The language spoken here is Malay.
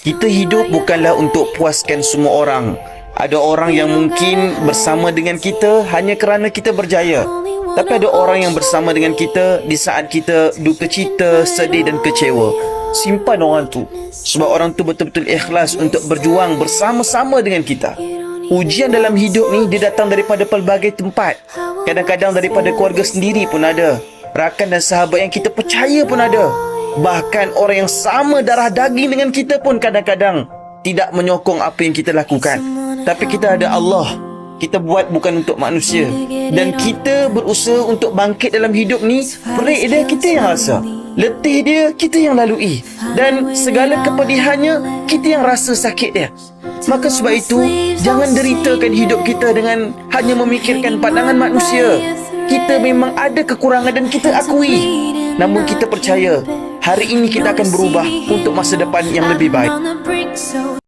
Kita hidup bukanlah untuk puaskan semua orang. Ada orang yang mungkin bersama dengan kita hanya kerana kita berjaya. Tapi ada orang yang bersama dengan kita di saat kita duka cita, sedih dan kecewa. Simpan orang tu. Sebab orang tu betul-betul ikhlas untuk berjuang bersama-sama dengan kita. Ujian dalam hidup ni dia datang daripada pelbagai tempat. Kadang-kadang daripada keluarga sendiri pun ada. Rakan dan sahabat yang kita percaya pun ada. Bahkan orang yang sama darah daging dengan kita pun kadang-kadang tidak menyokong apa yang kita lakukan. Tapi kita ada Allah. Kita buat bukan untuk manusia. Dan kita berusaha untuk bangkit dalam hidup ni. Perik dia kita yang rasa, letih dia kita yang lalui, dan segala kepedihannya kita yang rasa sakit dia. Maka sebab itu, jangan deritakan hidup kita dengan hanya memikirkan pandangan manusia. Kita memang ada kekurangan dan kita akui. Namun kita percaya hari ini kita akan berubah untuk masa depan yang lebih baik.